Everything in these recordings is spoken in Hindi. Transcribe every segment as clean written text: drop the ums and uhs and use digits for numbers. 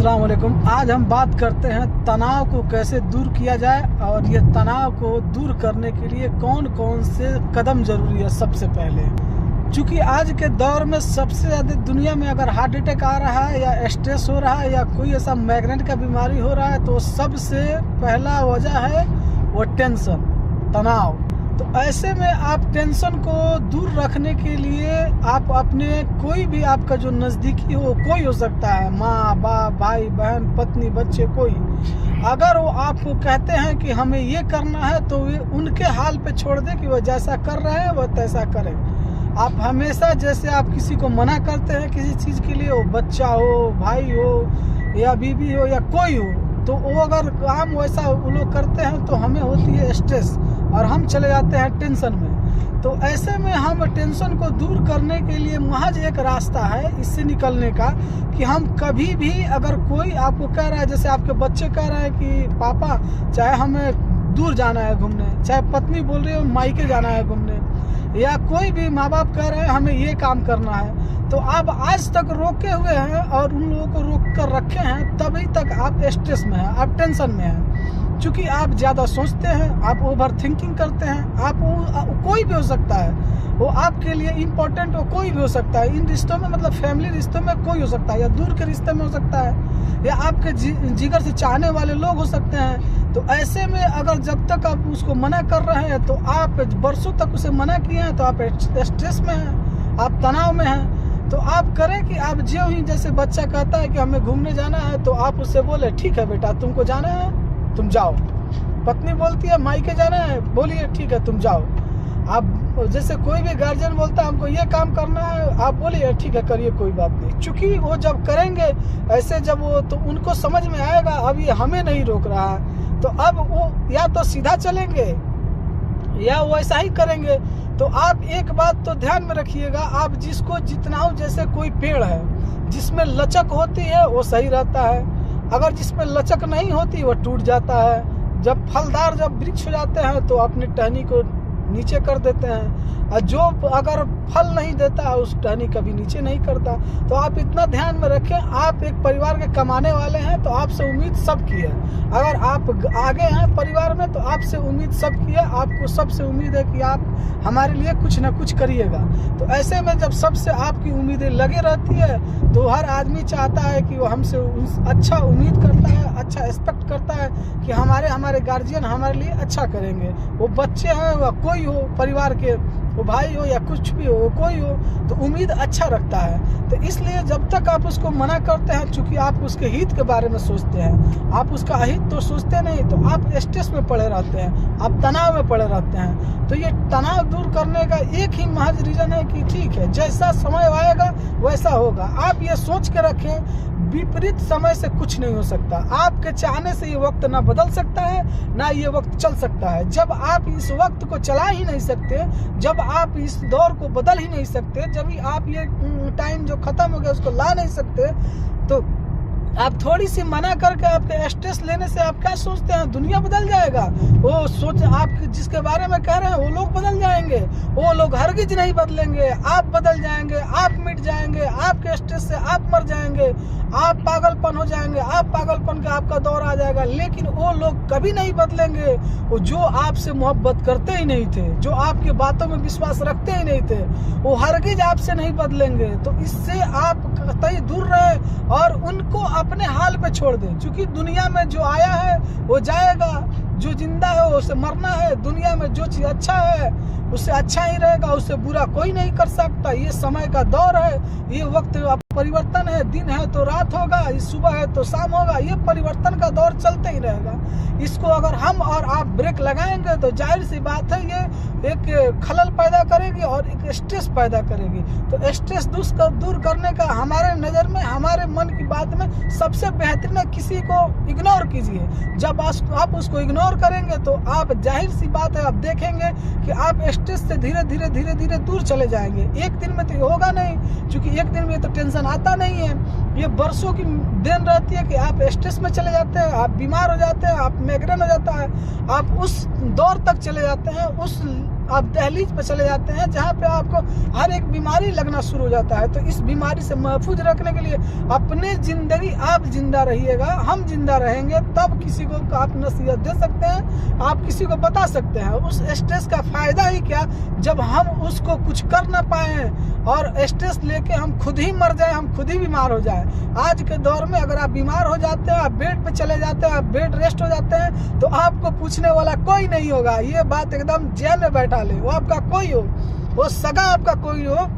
अस्सलाम वालेकुम। आज हम बात करते हैं तनाव को कैसे दूर किया जाए और ये तनाव को दूर करने के लिए कौन कौन से कदम जरूरी है। सबसे पहले, चूँकि आज के दौर में सबसे ज़्यादा दुनिया में अगर हार्ट अटैक आ रहा है या स्ट्रेस हो रहा है या कोई ऐसा माइग्रेन का बीमारी हो रहा है तो सबसे पहला वजह है वो टेंशन, तनाव। तो ऐसे में आप टेंशन को दूर रखने के लिए आप अपने कोई भी आपका जो नज़दीकी हो, कोई हो सकता है, माँ बाप भाई बहन पत्नी बच्चे, कोई अगर वो आपको कहते हैं कि हमें ये करना है तो वे उनके हाल पे छोड़ दे कि वह जैसा कर रहे हैं वह तैसा करें। आप हमेशा जैसे आप किसी को मना करते हैं किसी चीज़ के लिए, वो बच्चा हो, भाई हो या बीवी हो या कोई हो, तो वो अगर काम वैसा वो लोग करते हैं तो हमें होती है स्ट्रेस और हम चले जाते हैं टेंशन में। तो ऐसे में हम टेंशन को दूर करने के लिए महज एक रास्ता है इससे निकलने का कि हम कभी भी अगर कोई आपको कह रहा है, जैसे आपके बच्चे कह रहे हैं कि पापा चाहे हमें दूर जाना है घूमने, चाहे पत्नी बोल रही है मायके जाना है घूमने, या कोई भी माँ बाप कह रहे हैं हमें ये काम करना है, तो आप आज तक रोके हुए हैं और उन लोगों को रोक कर रखे हैं, तभी तक आप स्ट्रेस में हैं, आप टेंशन में हैं। क्योंकि आप ज़्यादा सोचते हैं, आप ओवर थिंकिंग करते हैं। आप कोई भी हो सकता है, वो आपके लिए इम्पोर्टेंट हो, कोई भी हो सकता है। इन रिश्तों में मतलब फैमिली रिश्तों में कोई हो सकता है, या दूर के रिश्ते में हो सकता है, या आपके जिगर से चाहने वाले लोग हो सकते हैं। तो ऐसे में अगर जब तक आप उसको मना कर रहे हैं तो आप बरसों तक उसे मना किए हैं तो आप स्ट्रेस में हैं, आप तनाव में हैं। तो आप करें कि आप जो ही जैसे बच्चा कहता है कि हमें घूमने जाना है तो आप उससे बोले ठीक है बेटा तुमको जाना है तुम जाओ। पत्नी बोलती है मायके जाना है, बोलिए ठीक है तुम जाओ। आप जैसे कोई भी गार्जियन बोलता है हमको ये काम करना है, आप बोलिए ठीक है करिए कोई बात नहीं। क्योंकि वो जब करेंगे ऐसे जब वो तो उनको समझ में आएगा अब ये हमें नहीं रोक रहा है, तो अब वो या तो सीधा चलेंगे या वो ऐसा ही करेंगे। तो आप एक बात तो ध्यान में रखिएगा, आप जिसको जितना हो, जैसे कोई पेड़ है जिसमें लचक होती है वो सही रहता है, अगर जिसमें लचक नहीं होती वो टूट जाता है। जब फलदार जब वृक्ष हो जाते हैं तो अपनी टहनी को नीचे कर देते हैं, और जो अगर फल नहीं देता है उस टहनी कभी नीचे नहीं करता। तो आप इतना ध्यान में रखें, आप एक परिवार के कमाने वाले हैं तो आपसे उम्मीद सबकी है। अगर आप आगे हैं परिवार में तो आपसे उम्मीद सबकी है, आपको सबसे उम्मीद है कि आप हमारे लिए कुछ ना कुछ करिएगा। तो ऐसे में जब सबसे आपकी उम्मीदें लगे रहती है तो हर आदमी चाहता है कि वो हमसे अच्छा उम्मीद करता है, अच्छा एक्सपेक्ट करता है कि हमारे गार्जियन हमारे लिए अच्छा करेंगे। वो बच्चे हैं व कोई हो परिवार के, वो भाई हो या कुछ भी हो, कोई हो, तो उम्मीद अच्छा रखता है। तो इसलिए जब तक आप उसको मना करते हैं, चूंकि आप उसके हित के बारे में सोचते हैं, आप उसका हित तो सोचते नहीं, तो आप स्ट्रेस में पड़े रहते हैं, आप तनाव में पड़े रहते हैं। तो ये तनाव दूर करने का एक ही महज रीजन है कि ठीक है जैसा समय आएगा वैसा होगा। आप ये सोच के रखें विपरीत समय से कुछ नहीं हो सकता। आपके चाहने से ये वक्त ना बदल सकता है ना ये वक्त चल सकता है। जब आप इस वक्त को चला ही नहीं सकते, जब आप इस दौर को बदल ही नहीं सकते, जब आप ये टाइम जो खत्म हो गया उसको ला नहीं सकते, तो आप थोड़ी सी मना करके आपके स्ट्रेस लेने से आप क्या सोचते हैं दुनिया बदल जाएगा। वो सोच आप जिसके बारे में कह रहे हैं वो लोग बदल जाएंगे, वो लोग हरगिज नहीं बदलेंगे। आप बदल जाएंगे, आप मिट जाएंगे, आपके स्ट्रेस से आप मर जाएंगे, आप पागलपन हो जाएंगे, आप पागलपन का आपका दौर आ जाएगा। लेकिन वो लोग कभी नहीं बदलेंगे, वो जो आपसे मोहब्बत करते ही नहीं थे, जो आपके बातों में विश्वास रखते ही नहीं थे, वो हरगिज आपसे नहीं बदलेंगे। तो इससे आप कतई दूर रहे और उनको अपने हाल पे छोड़ दें। क्योंकि दुनिया में जो आया है वो जाएगा, जो जिंदा है वो उसे मरना है। दुनिया में जो चीज अच्छा है उससे अच्छा ही रहेगा, उससे बुरा कोई नहीं कर सकता। ये समय का दौर है, ये वक्त परिवर्तन है, दिन है तो रात होगा, सुबह है तो शाम होगा, ये परिवर्तन का दौर चलते ही रहेगा। इसको अगर हम और आप ब्रेक लगाएंगे तो जाहिर सी बात है ये एक खलल पैदा करेगी और एक स्ट्रेस पैदा करेगी। तो स्ट्रेस दूर करने का हमारे नज़र में, हमारे मन की बात में सबसे बेहतरीन है किसी को इग्नोर कीजिए। जब आप उसको इग्नोर करेंगे तो आप जाहिर सी बात है आप देखेंगे कि आप स्ट्रेस से धीरे धीरे दूर चले जाएंगे। एक दिन में तो होगा नहीं, क्योंकि एक दिन में तो टेंशन आता नहीं है। ये बरसों की देन रहती है कि आप स्ट्रेस में चले जाते हैं, आप बीमार हो जाते हैं, आप माइग्रेन हो जाता है, आप उस दौर तक चले जाते हैं, उस आप दहलीज पे चले जाते हैं जहाँ पे आपको हर एक बीमारी लगना शुरू हो जाता है। तो इस बीमारी से महफूज रखने के लिए अपने ज़िंदगी आप जिंदा रहिएगा, हम जिंदा रहेंगे तब किसी को आप नसीहत दे सकते हैं, आप किसी को बता सकते हैं। उस स्ट्रेस का फ़ायदा ही क्या जब हम उसको कुछ कर ना पाएँ और स्ट्रेस लेके हम खुद ही मर जाए, हम खुद ही बीमार हो जाए। आज के दौर में अगर आप बीमार हो जाते हैं, आप बेड पे चले जाते हैं, आप बेड रेस्ट हो जाते हैं, तो आपको पूछने वाला कोई नहीं होगा। ये बात एकदम जेल में बैठा ले, वो आपका कोई हो, वो सगा आपका कोई हो।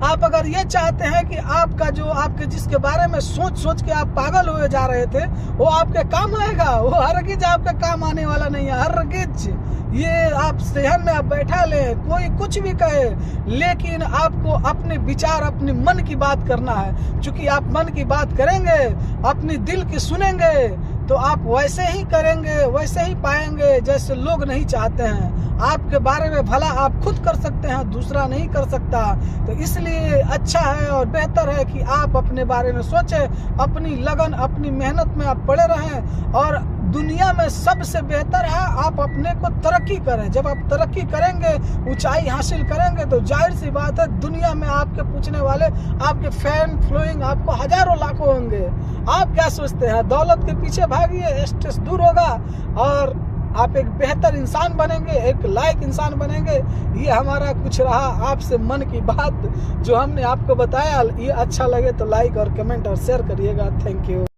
आप अगर ये चाहते हैं कि आपका जो आपके जिसके बारे में सोच सोच के आप पागल हुए जा रहे थे वो आपके काम आएगा, वो हरगिज आपके काम आने वाला नहीं है, हरगिज। ये आप सहन में आप बैठा ले, कोई कुछ भी कहे, लेकिन आपको अपने विचार, अपने मन की बात करना है। क्योंकि आप मन की बात करेंगे, अपनी दिल की सुनेंगे, तो आप वैसे ही करेंगे, वैसे ही पाएंगे जैसे लोग नहीं चाहते हैं। आपके बारे में भला आप खुद कर सकते हैं, दूसरा नहीं कर सकता। तो इसलिए अच्छा है और बेहतर है कि आप अपने बारे में सोचें, अपनी लगन, अपनी मेहनत में आप पड़े रहें। और दुनिया में सबसे बेहतर है आप अपने को तरक्की करें। जब आप तरक्की करेंगे, ऊंचाई हासिल करेंगे, तो जाहिर सी बात है दुनिया में आपके पूछने वाले, आपके फैन फ्लोइंग आपको हजारों लाखों होंगे। आप क्या सोचते हैं? दौलत के पीछे भागिए, स्ट्रेस दूर होगा और आप एक बेहतर इंसान बनेंगे, एक लायक इंसान बनेंगे। ये हमारा कुछ रहा आपसे मन की बात जो हमने आपको बताया। ये अच्छा लगे तो लाइक और कमेंट और शेयर करिएगा। Thank you.